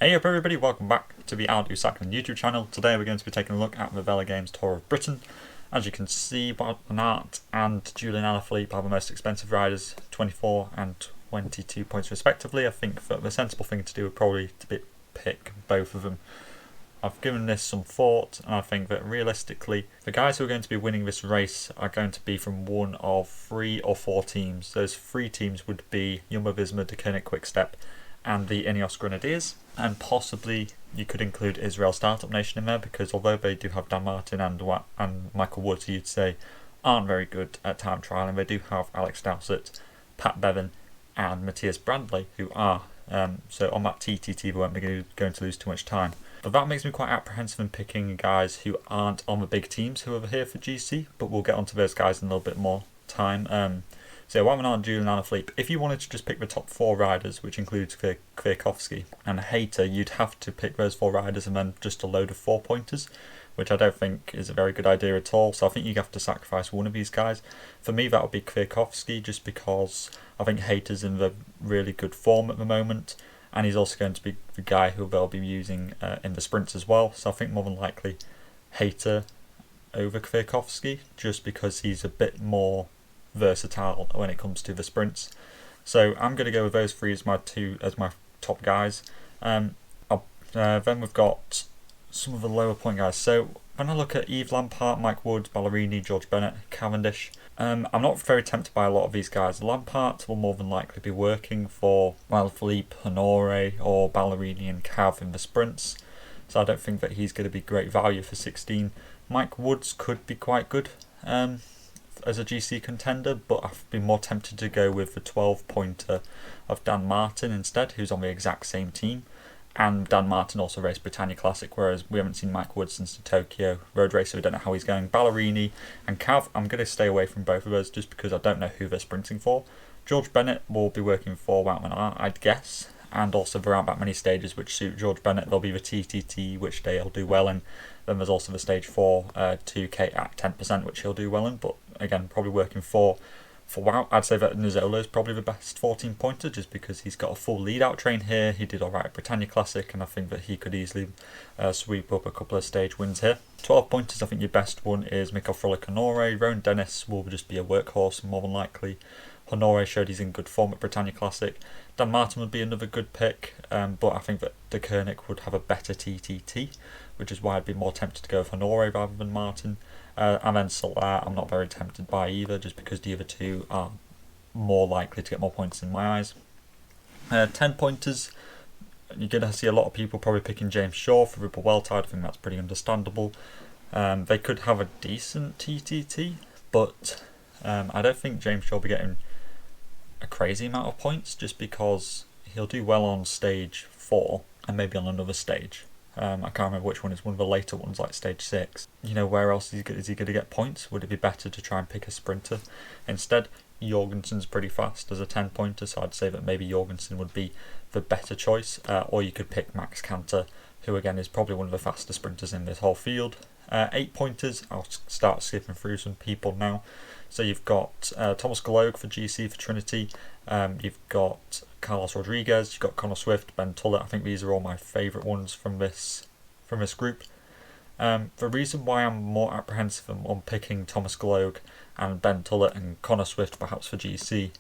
Hey up everybody, welcome back to the I'll Do Cycling YouTube channel. Today we're going to be taking a look at the Velogames Tour of Britain. As you can see, Wout Van Aert and Julian Alaphilippe are the most expensive riders, 24 and 22 points respectively. I think that the sensible thing to do would probably to pick both of them. I've given this some thought, and I think that realistically, the guys who are going to be winning this race are going to be from one of 3 or 4 teams. Those 3 teams would be Jumbo-Visma, De Koning Quick-Step, and the INEOS Grenadiers, and possibly you could include Israel Startup Nation in there, because although they do have Dan Martin and Michael Woods, who you'd say aren't very good at time trialing, they do have Alex Dowsett, Pat Bevan and Matthias Bradley, who are. So on that TTT they won't be going to lose too much time. But that makes me quite apprehensive in picking guys who aren't on the big teams who are here for GC, but we'll get onto those guys in a little bit more time. So Wout Van Aert and Julian Alaphilippe, if you wanted to just pick the top 4 riders, which includes Kwiatkowski and Hayter, you'd have to pick those 4 riders and then just a load of 4-pointers, which I don't think is a very good idea at all. So I think you have to sacrifice one of these guys. For me, that would be Kwiatkowski, just because I think Hayter's in the really good form at the moment, and he's also going to be the guy who they'll be using in the sprints as well. So I think more than likely Hayter over Kwiatkowski, just because he's a bit more versatile when it comes to the sprints. So I'm going to go with those 3 as my top guys. Then we've got some of the lower point guys. So when I look at Yves Lampaert, Mike Woods, Ballerini, George Bennett, Cavendish, I'm not very tempted by a lot of these guys. Lampaert will more than likely be working for Alaphilippe, Honore or Ballerini and Cav in the sprints, so I don't think that he's going to be great value for 16. Mike Woods could be quite good as a GC contender, but I've been more tempted to go with the 12-pointer of Dan Martin instead, who's on the exact same team. And Dan Martin also raced Britannia Classic, whereas we haven't seen Mike Woods since the Tokyo road race, so we don't know how he's going. Ballerini and Cav, I'm going to stay away from both of those just because I don't know who they're sprinting for. George Bennett will be working for Wout Van Aert, I'd guess, and also there aren't that many stages which suit George Bennett. There'll be the TTT, which he'll do well in. Then there's also the stage 4 2K at 10%, which he'll do well in, but again, probably working for Wout. I'd say that Nizzolo is probably the best 14-pointer, just because he's got a full lead-out train here. He did alright at Britannia Classic, and I think that he could easily sweep up a couple of stage wins here. 12-pointers, I think your best one is Mikkel Frolic Honore. Rowan Dennis will just be a workhorse, more than likely. Honore showed he's in good form at Britannia Classic. Dan Martin would be another good pick, but I think that De Koning would have a better TTT, which is why I'd be more tempted to go with Honore rather than Martin. And then Solar, I'm not very tempted by either, just because the other 2 are more likely to get more points in my eyes. 10-pointers, you're going to see a lot of people probably picking James Shaw for Ripple Weltide. I think that's pretty understandable. They could have a decent TTT, but I don't think James Shaw will be getting a crazy amount of points, just because he'll do well on stage 4 and maybe on another stage. I can't remember which one is one of the later ones, like stage 6. Where else is he going to get points? Would it be better to try and pick a sprinter instead? Jorgensen's pretty fast as a 10-pointer, so I'd say that maybe Jorgensen would be the better choice. Or you could pick Max Canter, who again is probably one of the fastest sprinters in this whole field. 8-pointers, I'll start skipping through some people now. So you've got Thomas Galogue for GC for Trinity. You've got Carlos Rodriguez, you've got Connor Swift, Ben Tullett. I think these are all my favourite ones from this group. The reason why I'm more apprehensive on picking Thomas Galogue and Ben Tullett and Connor Swift perhaps for GC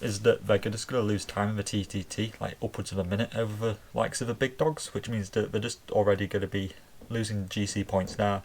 is that they're just going to lose time in the TTT, like upwards of a minute over the likes of the big dogs, which means that they're just already going to be losing GC points now,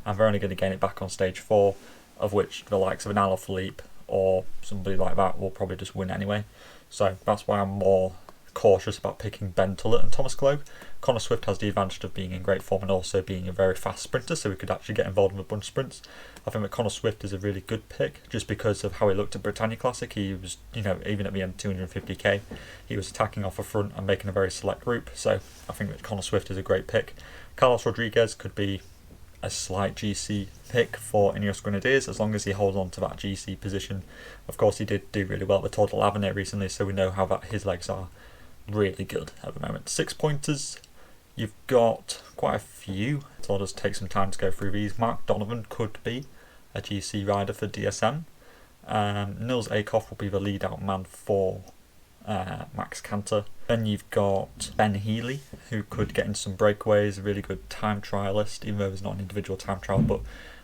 and they're only going to gain it back on stage 4, of which the likes of an Alaphilippe or somebody like that will probably just win anyway. So that's why I'm more cautious about picking Ben Tullett and Thomas Galogue. Connor Swift has the advantage of being in great form and also being a very fast sprinter, so we could actually get involved in a bunch of sprints. I think that Connor Swift is a really good pick, just because of how he looked at Britannia Classic. He was, even at the end of 250k, he was attacking off the front and making a very select group, so I think that Connor Swift is a great pick. Carlos Rodriguez could be a slight GC pick for INEOS Grenadiers, as long as he holds on to that GC position. Of course, he did do really well at the Tour de l'Avenir recently, so we know how his legs are really good at the moment. 6-pointers, you've got quite a few, so I'll just take some time to go through these. Mark Donovan could be a GC rider for DSM. Nils Akoff will be the lead out man for Max Canter. Then you've got Ben Healy, who could get into some breakaways, a really good time trialist, even though he's not an individual time trial, but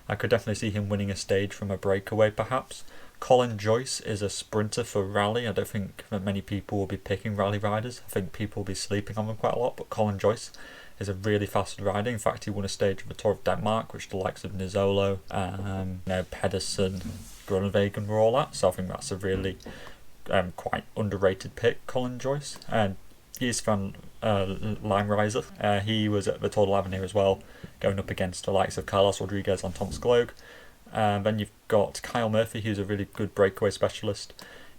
I could definitely see him winning a stage from a breakaway perhaps. Colin Joyce is a sprinter for rally. I don't think that many people will be picking rally riders. I think people will be sleeping on them quite a lot, but Colin Joyce is a really fast rider. In fact, he won a stage of the Tour of Denmark, which the likes of Nizzolo, Pedersen, Grunewegen were all at. So I think that's a really quite underrated pick, Colin Joyce. And he's from Lime Riser. He was at the Tour de l'Avenir as well, going up against the likes of Carlos Rodriguez on Thomas Gloag. Then you've got Kyle Murphy, who's a really good breakaway specialist.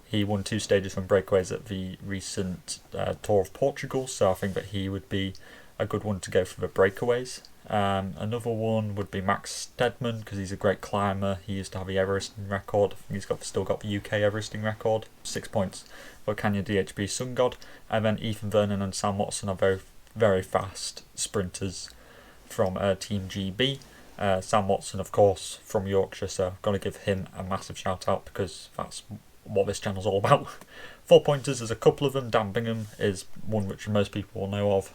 He won 2 stages from breakaways at the recent Tour of Portugal, so I think that he would be a good one to go for the breakaways. Another one would be Max Stedman, because he's a great climber. He used to have the Everesting record. I think he's still got the UK Everesting record. 6 points for Canyon DHB Sun God. And then Ethan Vernon and Sam Watson are very, very fast sprinters from Team GB. Sam Watson, of course, from Yorkshire, so I've got to give him a massive shout out because that's what this channel's all about. 4-pointers, there's a couple of them. Dan Bingham is one which most people will know of.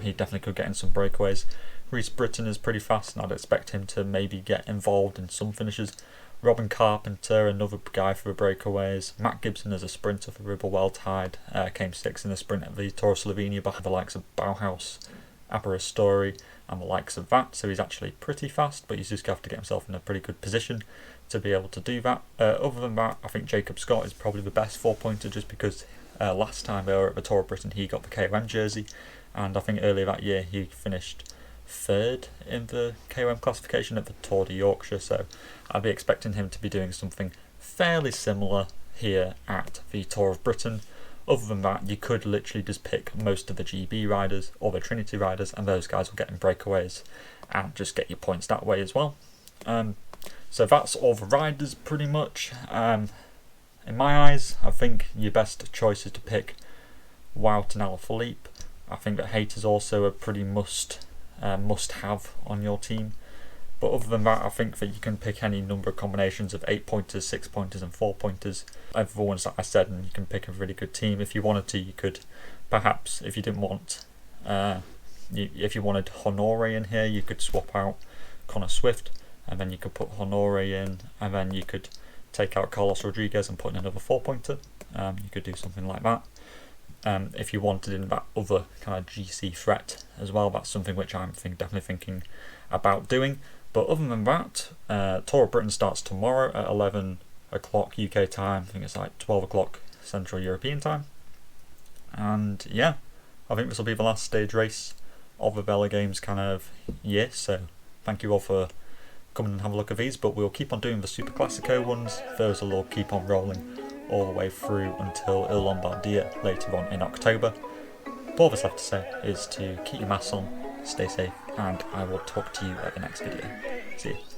He definitely could get in some breakaways. Rhys Britton is pretty fast, and I'd expect him to maybe get involved in some finishes. Robin Carpenter, another guy for the breakaways. Matt Gibson is a sprinter for Ribble Well Tide. Came 6th in the sprint at the Tour of Slovenia behind the likes of Bauhaus, Aberastori, and the likes of that. So he's actually pretty fast, but he's just going to have to get himself in a pretty good position to be able to do that. Other than that, I think Jacob Scott is probably the best 4-pointer, just because last time they were at the Tour of Britain he got the KOM jersey, and I think earlier that year he finished 3rd in the KOM classification at the Tour de Yorkshire, so I'd be expecting him to be doing something fairly similar here at the Tour of Britain. Other than that, you could literally just pick most of the GB riders or the Trinity riders, and those guys will get in breakaways and just get your points that way as well. So that's all the riders pretty much. In my eyes, I think your best choice is to pick Wout and Alaphilippe. I think that Hayt is also a pretty must-have on your team. But other than that, I think that you can pick any number of combinations of 8-pointers, 6-pointers and 4-pointers. Of the ones that I said, and you can pick a really good team. If you wanted to, you could perhaps, if you didn't want, if you wanted Honore in here, you could swap out Connor Swift, and then you could put Honore in, and then you could take out Carlos Rodriguez and put in another 4-pointer. You could do something like that. If you wanted in that other kind of GC threat as well, that's something which I'm definitely thinking about doing. But other than that, Tour of Britain starts tomorrow at 11 o'clock UK time. I think it's like 12 o'clock Central European time. And yeah, I think this will be the last stage race of the Velogames kind of year. So thank you all for coming and have a look at these. But we'll keep on doing the Super Classico ones. Those will all keep on rolling all the way through until Il Lombardia later on in October. But all that's left to say is to keep your masks on, stay safe, and I will talk to you at the next video. See you.